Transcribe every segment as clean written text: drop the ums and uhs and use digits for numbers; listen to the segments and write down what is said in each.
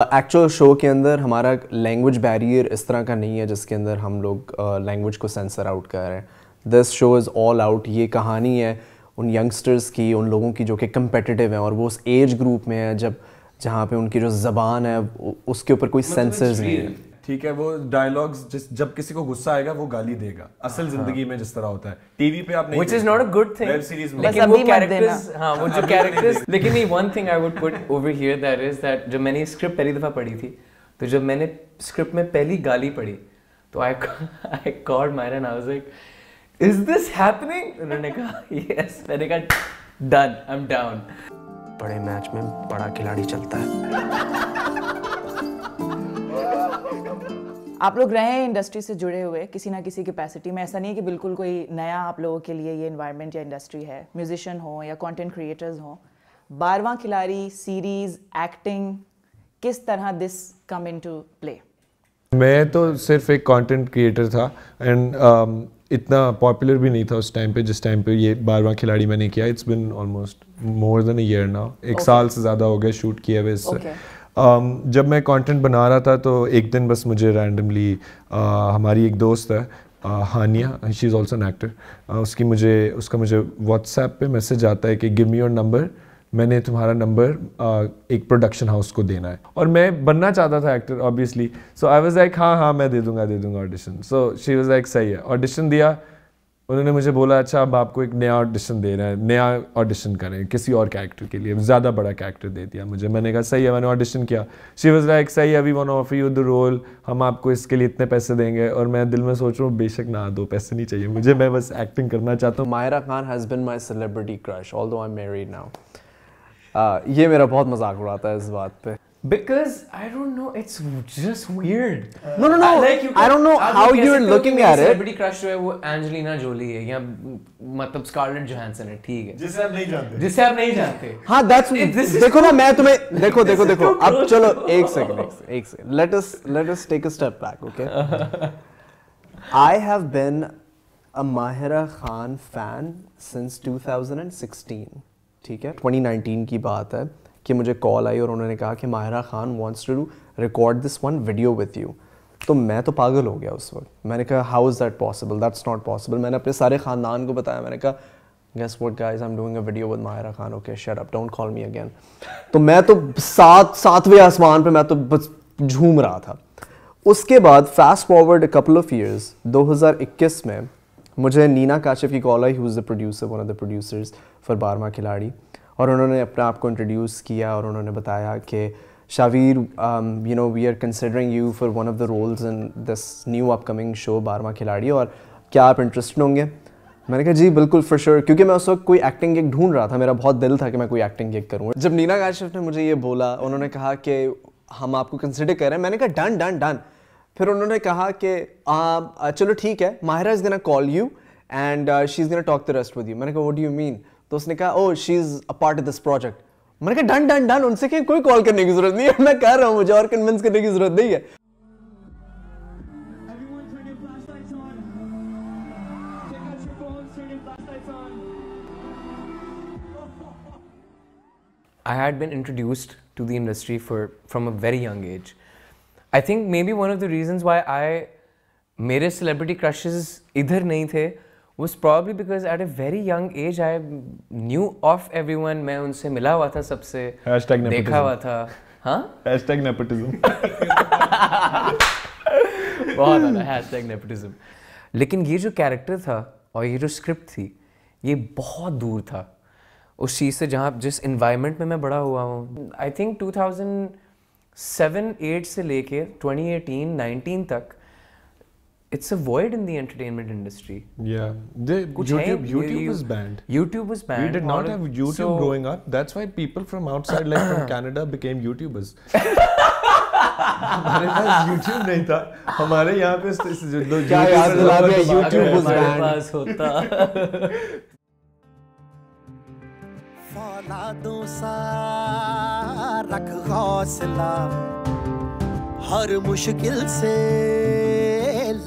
Actual show के अंदर हमारा लैंग्वेज बैरियर इस तरह का नहीं है जिसके अंदर हम लोग लैंग्वेज को सेंसर आउट कर रहे हैं। This show is all out. ये कहानी है उन यंगस्टर्स की, उन लोगों की जो कि कम्पिटिटिव हैं और वो उस एज ग्रुप में है जहाँ पे उनकी जो ज़बान है उसके ऊपर कोई सेंसर्स नहीं है। ठीक है, वो डायलॉग्स जब किसी को गुस्सा आएगा वो गाली देगा, असल जिंदगी में जिस तरह होता है टीवी पे आप नहीं, which is not a good thing, web series में लेकिन वो कैरेक्टर्स, हाँ वो जो कैरेक्टर्स, लेकिन नहीं, one thing I would put over here that is that जब मैंने स्क्रिप्ट पहली दफा पढ़ी थी तो जब मैंने स्क्रिप्ट में पहली गाली पढ़ी तो I called Myra and I was like, is this happening? उन्होंने कहा yes, मैंने कहा done, I'm down। बड़े मैच में बड़ा खिलाड़ी चलता है। आप लोग रहे हैं इंडस्ट्री से जुड़े हुए किसी ना किसी कैपेसिटी में। ऐसा नहीं है कि बिल्कुल कोई नया आप लोगों के लिए ये एनवायरनमेंट या इंडस्ट्री है। म्यूजिशियन हो या कंटेंट क्रिएटर्स हो, 12वां खिलाड़ी, सीरीज, एक्टिंग, किस तरह दिस कम इनटू प्ले? मैं तो सिर्फ एक कंटेंट क्रिएटर था एंड इतना पॉपुलर भी नहीं था उस टाइम पे जिस टाइम पे ये 12वां खिलाड़ी मैंने किया। It's been almost more than a year now. एक साल से ज़्यादा हो गया शूट किए हुए इससे। जब मैं कंटेंट बना रहा था तो एक दिन बस मुझे रैंडमली हमारी एक दोस्त है Hania, she is also an actor, उसका मुझे व्हाट्सएप पे मैसेज आता है कि गिव मी योर नंबर, मैंने तुम्हारा नंबर एक प्रोडक्शन हाउस को देना है। और मैं बनना चाहता था actor obviously, so I was like हाँ मैं दे दूंगा audition. So she was like सही है। ऑडिशन दिया, उन्होंने मुझे बोला अच्छा अब आपको एक नया ऑडिशन देना है, नया ऑडिशन करें किसी और कैरेक्टर के लिए, ज़्यादा बड़ा कैरेक्टर दे दिया मुझे। मैंने कहा सही है, मैंने ऑडिशन किया। शी वाज लाइक सही है, we want offer you the role, हम आपको इसके लिए इतने पैसे देंगे। और मैं दिल में सोच रहा हूँ बेशक ना दो, पैसे नहीं चाहिए मुझे, मैं बस एक्टिंग करना चाहता हूँ। Mayra Khan has been my celebrity crush although I am married now. ये मेरा बहुत मजाक उड़ाता है इस बात पे। Because I don't know, it's just weird. No. I don't know how you're looking at it. Celebrity crush जो है वो एंजेलिना जोली है या मतलब स्कारलेट जोहानसन है, ठीक है, जिसे आप नहीं जानते। हाँ, that's देखो ना, मैं तुम्हें देखो अब चलो एक second let us take a step back, okay? I have been a Mahira Khan fan since 2016, ठीक है। 2019 की बात है कि मुझे कॉल आई और उन्होंने कहा कि Mahira Khan wants to record this one video with you. तो मैं तो पागल हो गया उस वक्त। मैंने कहा how is that possible, that's not possible. मैंने अपने सारे ख़ानदान को बताया, मैंने कहा guess what guys, I am doing a video with Mahira Khan, okay shut up, don't call me again. तो मैं तो सातवें आसमान पे मैं तो बस झूम रहा था। उसके बाद fast forward a couple of years, 2021 में मुझे नीना काशिफ की कॉल आई, who is the producer, one of the producers for 12वां खिलाड़ी। और उन्होंने अपने आप को इंट्रोड्यूस किया और उन्होंने बताया कि Shahveer, you know we are considering you for one of the roles in this new upcoming show 12वां खिलाड़ी, और क्या आप इंटरेस्टेड होंगे? मैंने कहा जी बिल्कुल फॉर श्योर, क्योंकि मैं उस वक्त कोई एक्टिंग गिग ढूंढ रहा था। मेरा बहुत दिल था कि मैं कोई एक्टिंग गिग करूँ। जब नीना काशिफ ने मुझे ये बोला, उन्होंने कहा कि हम आपको कंसिडर कर रहे हैं, मैंने कहा डन। फिर उन्होंने कहा कि चलो ठीक है, Mahira is gonna call you and she is gonna talk the rest with you. मैंने कहा व्हाट डू यू मीन? तो उसने कहा ओह she is a part of this project. मैंने कहा डन, उनसे क्या कोई कॉल करने की जरूरत नहीं है, मैं कर रहा हूँ, मुझे और कन्विंस करने की जरूरत नहीं है। I had been introduced to the industry from a very young age. I think maybe one of the reasons why मेरे celebrity crushes इधर नहीं थे was probably because at a very young age I knew of everyone, मैं उनसे मिला हुआ था सबसे, देखा हुआ था। हाँ? #nepotism। बहुत ज़्यादा #nepotism। लेकिन ये जो कैरेक्टर था और ये जो स्क्रिप्ट थी, ये बहुत दूर था उस चीज़ से जिस इन्वायरमेंट में मैं बड़ा हुआ हूँ। आई थिंक 2007-8 से लेके 2018-19 तक it's a void in the entertainment industry. Yeah, YouTube was banned. YouTube was banned. We did not have YouTube growing up. That's why people from outside, like from Canada, became YouTubers. हमारे पास YouTube नहीं था, हमारे यहाँ पे जो क्या याद दिला दिया, YouTube was banned. हमारे पास होता। फौलादों सा रख हौसला, हर मुश्किल से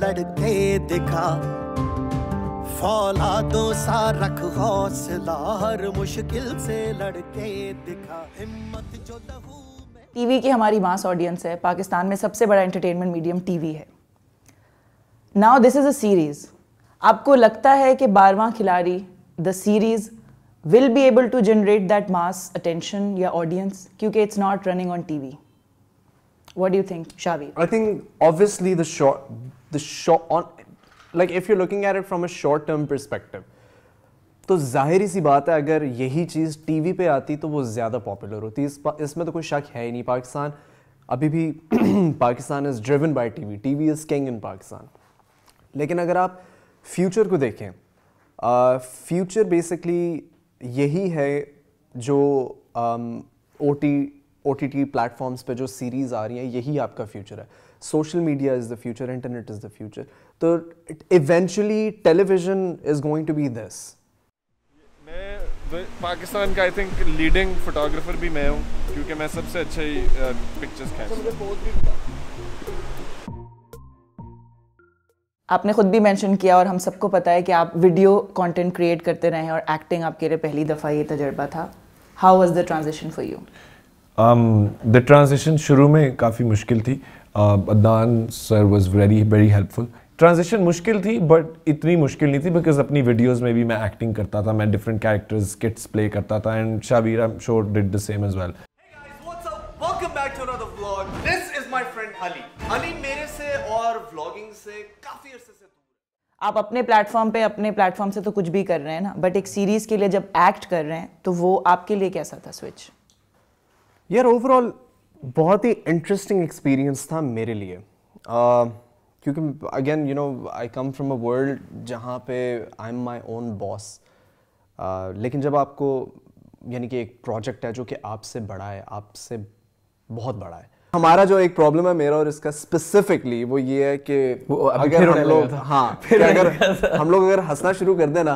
लड़के दिखा। फौलादों सा रख हौसला, हर मुश्किल से लड़के दिखा। हिम्मत जो लहू में टीवी की हमारी मास ऑडियंस है, पाकिस्तान में सबसे बड़ा एंटरटेनमेंट मीडियम टीवी है। Now this is a series, आपको लगता है कि 12वां खिलाड़ी the series will be able to generate that mass attention या ऑडियंस, क्योंकि it's not running on TV? What do you think, Shavi? I think obviously the short on, like if you're looking at it from a short-term perspective, तो जाहिर सी बात है अगर यही चीज़ TV पे आती तो वो ज़्यादा पॉपुलर होती। इसमें तो कोई शक है ही नहीं। पाकिस्तान अभी भी Pakistan is driven by TV, TV is king in Pakistan. लेकिन अगर आप फ्यूचर को देखें, फ्यूचर बेसिकली यही है जो OTT प्लेटफॉर्म्स पे जो सीरीज़ आ रही हैं, यही आपका फ्यूचर है। Social media is the future, internet is the future. तो eventually television is going to be this. मैं पाकिस्तान का आई थिंक लीडिंग फोटोग्राफर भी मैं हूँ, क्योंकि मैं सबसे अच्छे पिक्चर्स खींचता हूँ। आपने खुद भी मेंशन किया और हम सबको पता है कि आप वीडियो कंटेंट क्रिएट करते रहे हैं और एक्टिंग आपके लिए पहली दफ़ा ये तजर्बा था। How was the transition for you? The transition शुरू में काफ़ी मुश्किल थी। Adnan sir was very helpful. Transition मुश्किल थी बट इतनी मुश्किल नहीं थी बिकॉज अपनी वीडियोस में भी मैं एक्टिंग करता था, मैं डिफरेंट कैरेक्टर्स स्किट्स प्ले करता था and Shabbir I am sure did the same as well. Hey guys, what's up? Welcome back to another vlog. This is my friend Ali. Ali मेरे से और vlogging से काफ़ी अरसे से दूर है। आप अपने प्लेटफॉर्म से तो कुछ भी कर रहे हैं ना, बट एक सीरीज़ के लिए जब एक्ट कर रहे हैं तो वो आपके लिए कैसा था स्विच? यार ओवरऑल बहुत ही इंटरेस्टिंग एक्सपीरियंस था मेरे लिए, क्योंकि again you know I come from a world जहाँ पे I am my own boss. लेकिन जब आपको यानी कि एक प्रोजेक्ट है जो कि आपसे बड़ा है, आपसे बहुत बड़ा है। हमारा जो एक प्रॉब्लम है मेरा और इसका स्पेसिफिकली वो ये है कि अगर हम लोग अगर हम लोग हंसना शुरू कर देना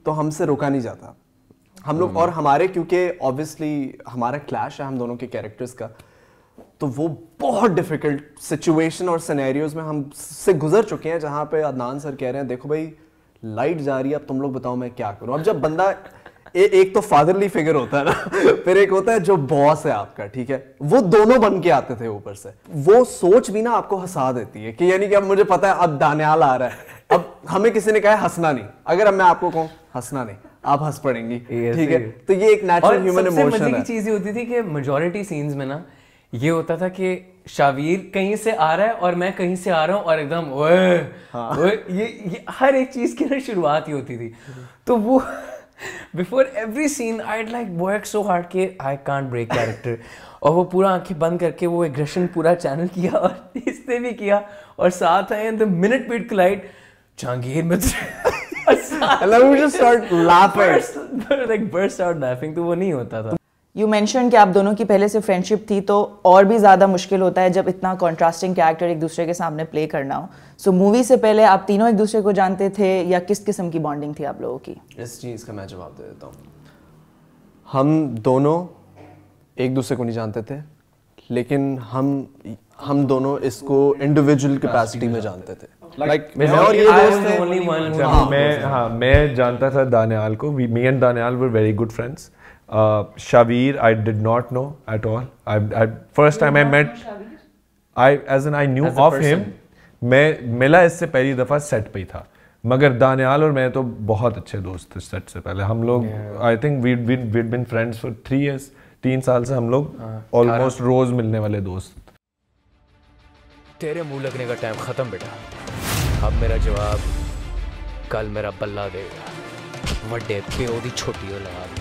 तो हमसे रोका नहीं जाता। हम लोग और हमारे क्योंकि ऑब्वियसली हमारा क्लैश है हम दोनों के कैरेक्टर्स का, तो वो बहुत डिफिकल्ट सिचुएशन और सिनेरियोज में हम से गुजर चुके हैं जहाँ पे अदनान सर कह रहे हैं देखो भाई लाइट जा रही है, अब तुम लोग बताओ मैं क्या करूँ। अब जब बंदा एक तो फादरली फिगर होता है ना फिर एक होता है जो बॉस है आपका, ठीक है, वो दोनों बन के आते थे ऊपर से। वो सोच भी ना आपको हंसा देती है कि यानी कि अब मुझे पता है अब दानियाल आ रहा है, अब हमें किसी ने कहा है हंसना नहीं, अगर मैं आपको कहूँ हंसना नहीं आप हंस पड़ेंगी, ठीक है। तो ये एक नेचुरल ह्यूमन इमोशन है। मजे की चीज ये होती थी कि मेजॉरिटी सीन्स में ना ये होता था कि शावीर कहीं से आ रहा है और मैं कहीं से आ रहा हूँ और एकदम ओए ये हर एक चीज की ना शुरुआत ही होती थी। तो वो before every scene I like work so hard कि आई कांट ब्रेक कैरेक्टर, और वो पूरा आंखें बंद करके वो एग्रेशन पूरा चैनल किया और इसने भी किया और साथ आए the minute we collide Jahangir में and then we just start laughing, like burst out laughing। तो वो नहीं होता था। यू मेंशन कि आप दोनों की पहले से फ्रेंडशिप थी, तो और भी ज़्यादा मुश्किल होता है जब इतना कॉन्ट्रास्टिंग कैरेक्टर एक दूसरे के सामने प्ले करना हो। सो मूवी से पहले आप तीनों एक दूसरे को जानते थे या किस किस्म की बॉन्डिंग थी आप लोगों की? इस चीज़ का मैं जवाब दे देता हूँ। हम दोनों एक दूसरे को नहीं जानते थे, लेकिन हम दोनों इसको इंडिविजुअल कैपेसिटी में जानते थे। Like, मैं और ये दोस्त थे। मैं जानता था दानियाल को। Me and Danial were very good friends. Shaveer, I did not know at all. First time I met, I knew of him. मैं मिला इससे पहली दफा सेट पे ही था, मगर दानियाल और मैं तो बहुत अच्छे दोस्त थे सेट से पहले। हम लोग I think we'd been friends for 3 years. 3 साल से हम लोग ऑलमोस्ट रोज मिलने वाले दोस्त। तेरे मुंह लगने का टाइम खत्म बेटा, अब मेरा जवाब कल मेरा बल्ला देगा, वड्डे प्यो दी छोटी औलाद।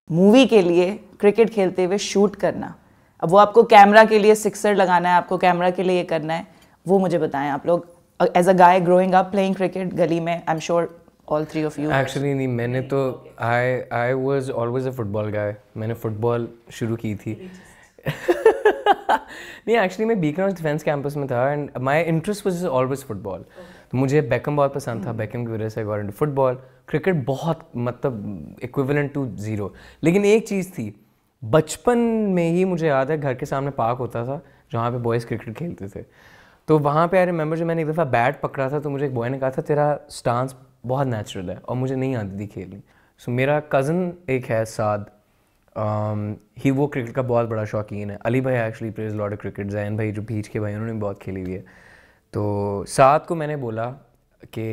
मूवी के लिए क्रिकेट खेलते हुए शूट करना, अब वो आपको कैमरा के लिए सिक्सर लगाना है, आपको कैमरा के लिए ये करना है, वो मुझे बताएं। आप लोग as a guy growing up playing cricket गली में, I am sure all three of you. Actually नहीं, मैंने तो I was always a football guy. मैंने फुटबॉल शुरू की थी नहीं एक्चुअली मैं बीकन डिफेंस कैंपस में था and my interest was always football. तो मुझे बेकम बहुत पसंद था, बेकम की वजह से गॉट इनटू फुटबॉल। क्रिकेट बहुत मतलब इक्विवेलेंट टू ज़ीरो। लेकिन एक चीज़ थी, बचपन में ही मुझे याद है घर के सामने पार्क होता था जहाँ पे बॉयज़ क्रिकेट खेलते थे। तो वहाँ पे आई रिमेंबर जब मैंने एक दफ़ा बैट पकड़ा था तो मुझे एक बॉय ने कहा था तेरा स्टांस बहुत नेचुरल है, और मुझे नहीं आती थी खेलनी। सो मेरा कज़न एक है साद, ही वो क्रिकेट का बहुत बड़ा शौकीन है. अली भाई actually plays lot of cricket. Jain भाई जो बीच के भाई उन्होंने भी बहुत खेली हुई है. तो साथ को मैंने बोला कि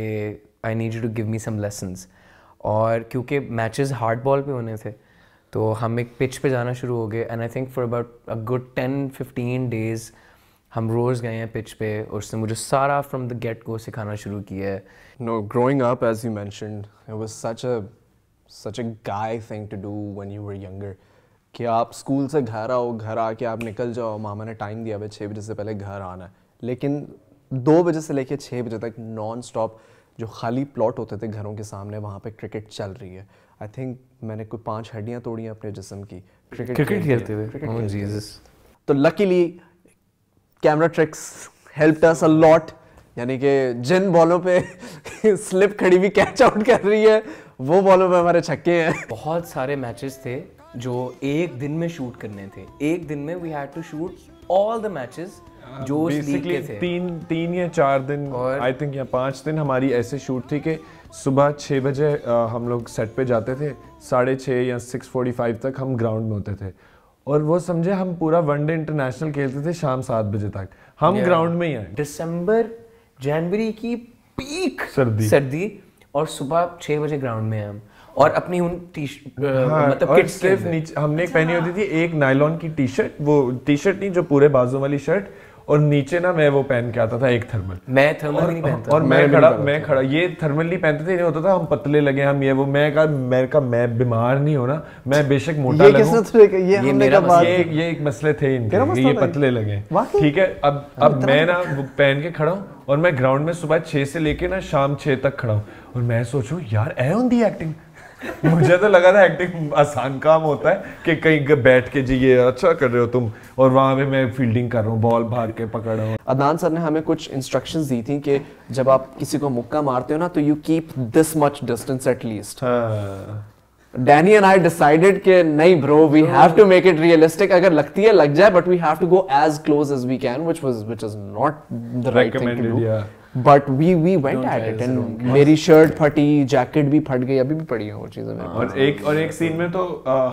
I need you to give me some lessons. और क्योंकि मैचेस हार्ड बॉल पे होने थे तो हम एक पिच पे जाना शुरू हो गए. And I think for about a good 10-15 days हम रोज़ गए हैं पिच पे और उसने मुझे सारा फ्रॉम द गेट को सिखाना शुरू किया है. No, growing up, as you mentioned, it was such a guy thing to do when you were younger. कि आप स्कूल से घर आओ, घर आके आप निकल जाओ, मामा ने टाइम दिया है 6 बजे से पहले घर आना है. लेकिन 2 बजे से लेके 6 बजे तक नॉन स्टॉप जो खाली प्लॉट होते थे घरों के सामने, वहाँ पे क्रिकेट चल रही है. आई थिंक मैंने कोई 5 हड्डियाँ तोड़ी हैं अपने जिस्म की क्रिकेट खेलते हुए. Oh Jesus. तो luckily camera tricks helped us a lot. यानी कि जिन बॉलों पे स्लिप खड़ी हुई कैच आउट कर रही है वो बॉलों पे हमारे छक्के हैं. बहुत सारे मैचेस थे जो एक दिन में शूट करने थे. एक दिन में we had to shoot all the matches जो उस लीग के थे. तीन या 4 दिन और आई थिंक या 5 दिन हमारी ऐसे शूट थी कि सुबह 6 बजे हम लोग सेट पे जाते थे, 6:30 या 6:45 तक हम ग्राउंड में होते थे. और वो समझे हम पूरा वनडे इंटरनेशनल खेलते थे शाम 7 बजे तक. हम ग्राउंड में ही हैं. दिसंबर जनवरी की पीक सर्दी और सुबह 6 बजे ग्राउंड में हम और अपनी उन मतलब किट सिर्फ नीचे हमने एक पहनी होती थी, एक नायलॉन की टी शर्ट, वो टी शर्ट नहीं जो पूरे बाजू वाली शर्ट, और नीचे ना मैं वो पहन के आता था एक थर्मल. मैं थर्मल नहीं पहनता. और मैं खड़ा ये थर्मल नहीं पहनते थे. नहीं होता था हम पतले लगे, हम ये वो. मैं बीमार नहीं होना, मैं बेशक मोटा लगूं. ये एक मसले थे इनके, ये पतले लगे. ठीक है. अब मैं ना वो पहन के खड़ा हूँ और मैं ग्राउंड में सुबह 6 से लेके ना शाम 6 तक खड़ा हूँ और मैं सोचूं यार ऐ होंदी एक्टिंग. मुझे तो लगा था एक्टिंग आसान काम होता है कि कहीं बैठ के जी ये अच्छा कर रहे हो तुम, और वहां पे मैं फील्डिंग कर रहा हूँ, बॉल भाग के पकड़ रहा हूँ. अदनान सर ने हमें कुछ इंस्ट्रक्शंस दी थी कि जब आप किसी को मुक्का मारते हो ना तो you keep this much distance at least. Danny and I decided कि नहीं bro, we have to make it realistic. अगर लगती है लग जाए, but we have to go as close as we can, which is not the right thing to do. But we went at it and मेरी shirt फटी, jacket भी फट गई, अभी भी पड़ी है वो चीजें मेरे पास. और एक सीन में तो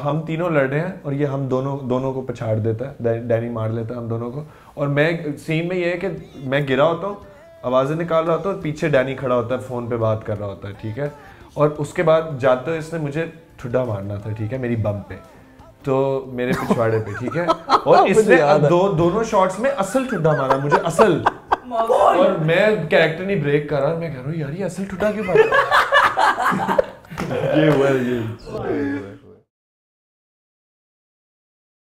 हम तीनों लड़ रहे हैं और ये हम दोनों को पछाड़ देता है, डैनी मार लेता है हम दोनों को. और मैं सीन में ये है कि मैं गिरा होता हूँ, आवाजें निकाल रहा होता हूँ, पीछे डैनी खड़ा होता है, फोन पे बात कर रहा होता है. ठीक है. और उसके बाद जाते हुए इसने मुझे ठुड्डा मारना था. ठीक है. मेरी बम पे, तो मेरे पिछवाड़े पे. ठीक है. और इसने दोनों शॉट्स में असल ठुड्डा मारा मुझे, असल. और मैं कैरेक्टर नहीं ब्रेक कर रहा, मैं कह रहा हूँ यार ये असल ठुड्डा क्यों मारा. ये हुआ ये